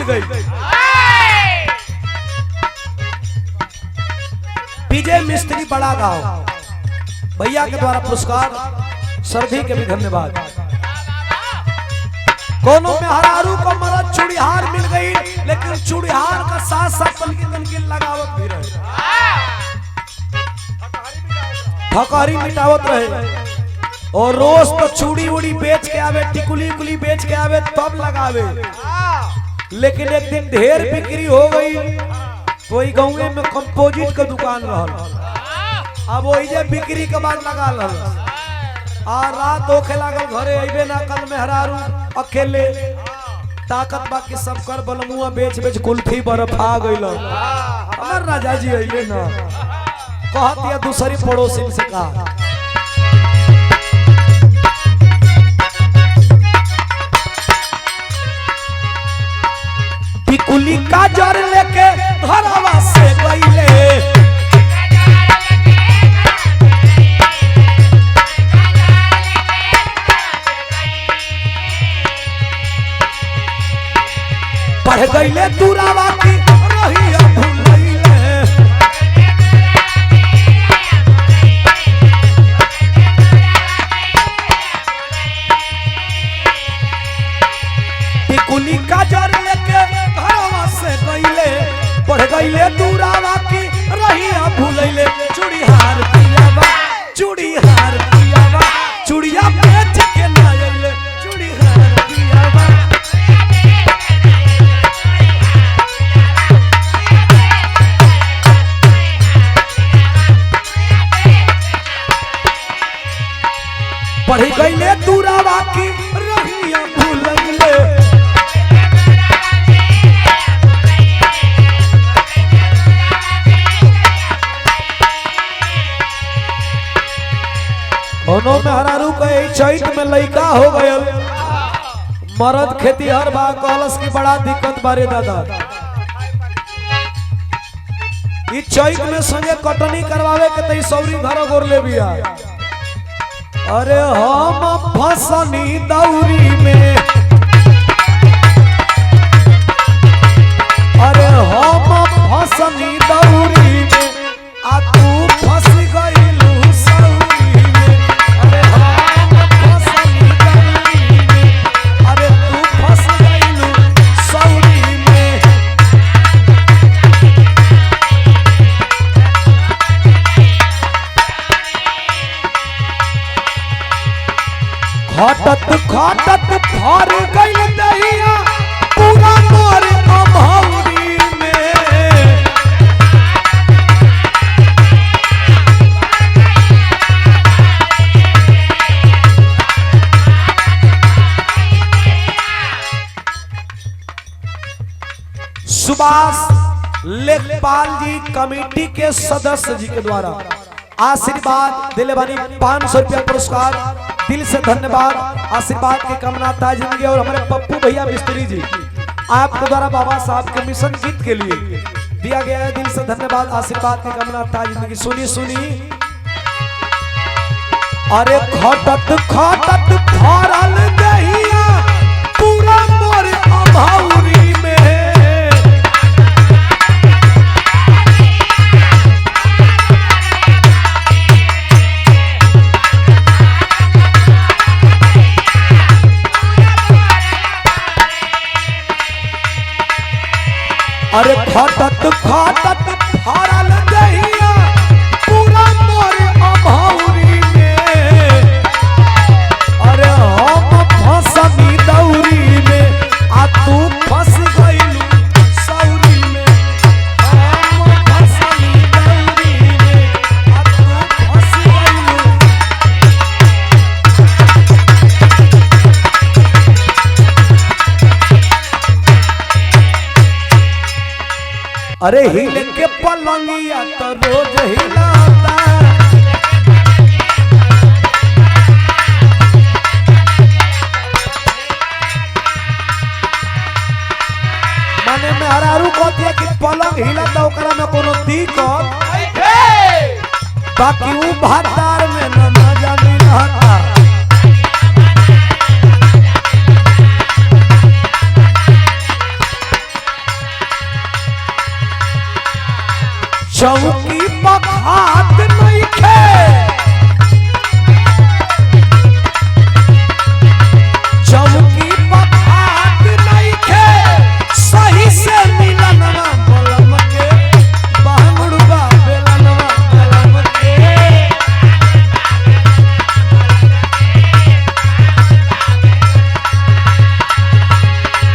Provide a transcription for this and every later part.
गई। विजय मिस्त्री बड़ा गांव भैया के द्वारा पुरस्कार, सर्दी के भी धन्यवाद। कोनो में हरारू को मरद चूड़ीहार मिल गई, लेकिन चूड़ीहार का साथ साथ तनकी लगावत भी रहे, ठकारी मिटावत रहे। और रोज तो चूड़ी उड़ी बेच के आवे, टिकुली कुली बेच के आवे तब लगावे। लेकिन एक दिन ढेर बिक्री हो गई तो गाँव में कंपोजिट का दुकान रहल, अब वही जे बिक्री के बाद लगा लल। आ रात होखे लागल, घरे अइबे ना कल मेहरारू अकेले, ताकत बाकी सब कर बलमुआ बेच बेच कुल्फी बर्फ आ गइल। हमर राजा जी अइले ना, कहत या दूसरी पड़ोसी से कहा टिकुली का जर लेके घरवा से गइले, पढ़ गईले दूरावा की रहिया भूलैले। टिकुली का जर लेके घरवा से गईले, पढ़ गईले दूरावा की रहिया भूलैले। चूड़ीहार पियावा, चूड़ीहार पियावा, चूड़िया बेच के ना अइले। चूड़ीहार पियावा पढ़ी गईले दूरावा की रहिया भूलैले। कोनो में हरारू कहे चैत में लइका हो गयल, मरद खेती हर बा कहलस की बड़ा दिक्कत बारे दादा। ई चैत में संगे कटनी करवावे के तई सौरी घर गोर ले बिया। अरे हम फसनी दौरी में, अरे हम फसनी दौरी में, आ तू फंस गइलू सौरी में। अरे हम फसनी दौरी में, अरे तू फंस गइलू सौरी में। खटत खटत फर गइल दहिया पूरा मोर अमहौरी में। सुभाष लेखपाल जी कमेटी के सदस्य जी के द्वारा आशीर्वाद दिले बानी 500 रुपया पुरस्कार, दिल से धन्यवाद। आशीर्वाद की कामना था जिंदगी। और हमारे पप्पू भैया मिस्त्री जी आपके द्वारा बाबा साहब के मिशन गीत के लिए दिया गया है, दिल से धन्यवाद। आशीर्वाद की कामना था जिंदगी। सुनी सुनी अरे खटत खटत फरल दहिया पूरा मोर अमहौरी में। अरे खटत खटत फरल दहिया पूरा मोर अमहौरी में। अरे हम फसनी दौरी में, आ तू फंस गइलू सौरी में। हम फसनी दौरी में, आ तू फंस गइलू। अरे हिले के पलंगिया तो रोज हिलाता, माने में हरारू कहती कि पलंग हिलाता ओकरा में कोनो दिक्कत, बाकी ऊ भातार में न मजा नहीं रहता। चौकी पखात नहीं खे चौकी पखात नहीं खे सही से मिलनवा बलम के बांगुड़बा बेलनवा बलम के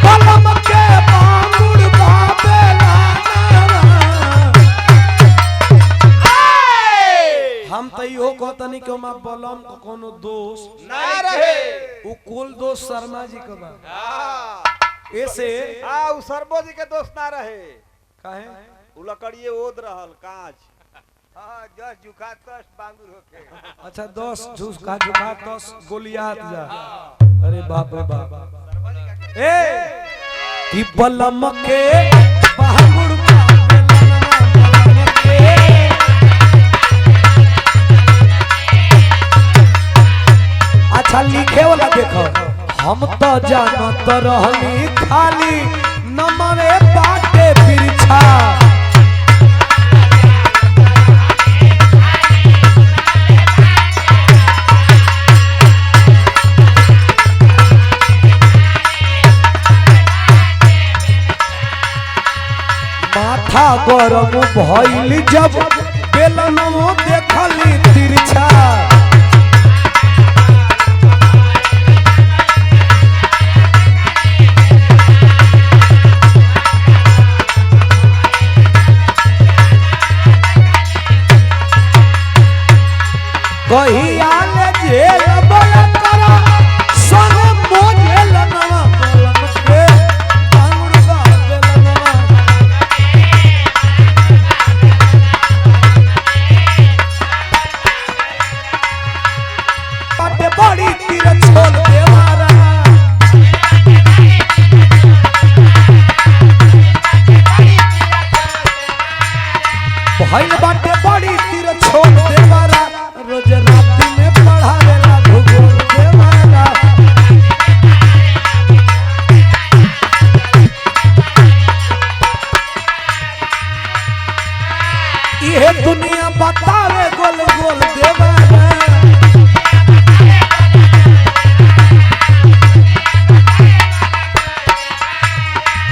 बलम के बांगुड़बा हम तो यो कहतनी कि हम बलम को कोनो दोष ना रहे उ कुल दोष शर्मा जी के बा ऐसे उ सरबो जी के दोस्त ना रहे काहे उ लकड़िए ओद रहल कांच हां जस जुखा तस बांगुर होके अच्छा 10 झूस का झुका 10 गोलियात जा अरे बाप रे बाप ए कि बलम के बांगुर अच्छा लिखे वाला देखो हम तो जानत रहली खाली नमवे बाटे बिरछा माथा गरम भइल जब बेलनमो देखली तिरछा कहिया ले जेल बला करा संग मोजेल नवा बलम के बांगुड़बा बेलनवा बाटे बड़ी तीर छोड़ देवारा भइल बाटे बड़ी तीर छोड़ देवारा रोज रात में पढ़ावेला भूगोल देवारा इहे दुनिया बतावे गोल गोल देवारा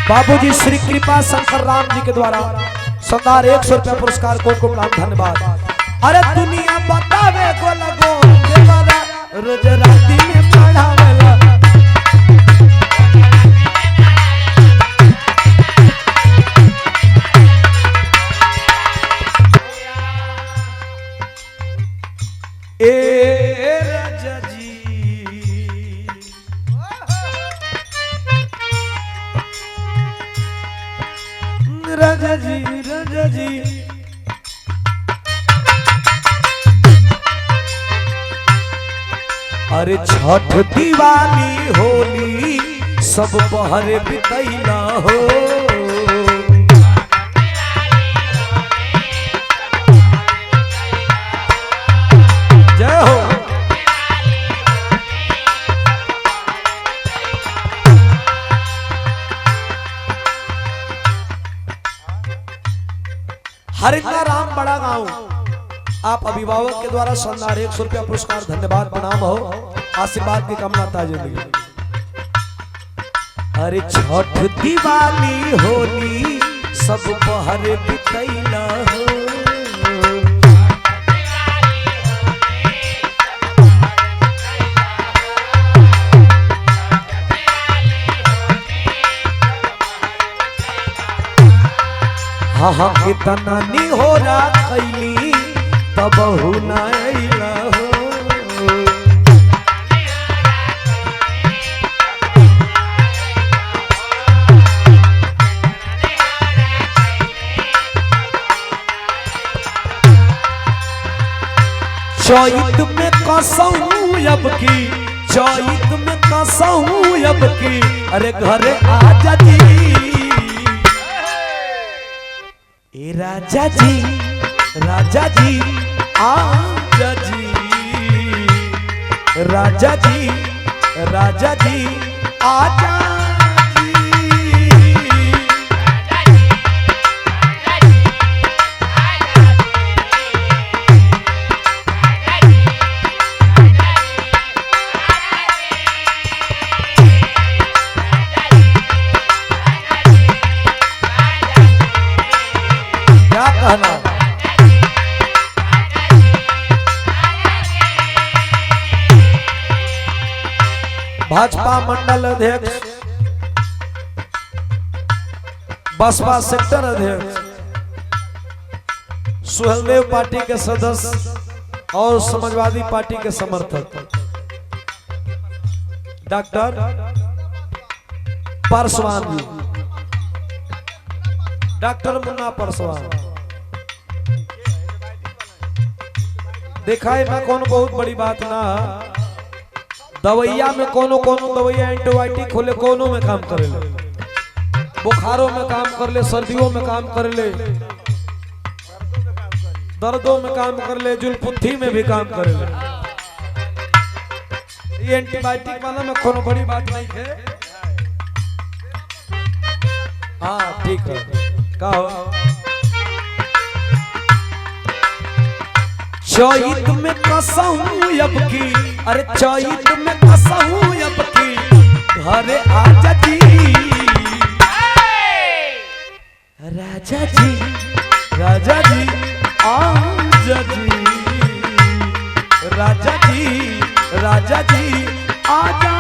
बाबूजी श्री कृपा शंकर राम जी के द्वारा सरदार 100 रुपया पुरस्कार कोट कोट लाख धन्यवाद। अरे दुनिया बतावे गोल गोल देवारा रोज राती में पढ़ावेला ए राजा जी राजा जी राजा जी अरे छठ दिवाली होली सब बहरे बितैला हो जय हो हरिंदा राम बड़ा गांव आप अभिभावक के द्वारा शानदार 100 रुपया पुरस्कार धन्यवाद प्रणाम हो आशीर्वाद की कामना ताजे अरे छठ दिवाली होली सब पहरे बितैला हो हाँ हाँ कितना नी हो रहा कैली तब हो ना अइला हो चैत में कसहूं अब की चैत में कसहूं अब की अरे घरे आजा जी ए राजा जी आजा जी राजा जी राजा जी आजा जी भाजपा मंडल अध्यक्ष, बसपा सेक्टर अध्यक्ष, सुहेलदेव पार्टी के सदस्य और समाजवादी पार्टी के समर्थक डॉक्टर पासवान जी, डॉक्टर मुन्ना पासवान। देखा है मैं कौन बहुत बड़ी बात ना, दवाइया में कोनो दवाइया एंटीबायोटिक खोले कोनो में काम करे ले, बुखारों में काम कर ले, सर्दियों में काम कर ले, दर्दों में काम कर ले, जुलपुत्थी में भी काम कर ले। ये एंटीबायोटिक वाला में कोनो बड़ी बात नहीं है। हाँ ठीक है, का हो चैत में कसहूं अब की, अरे चैत में कसहूं अब की घरे आजा जी, राजा जी राजा जी आजा जी, राजा जी आजा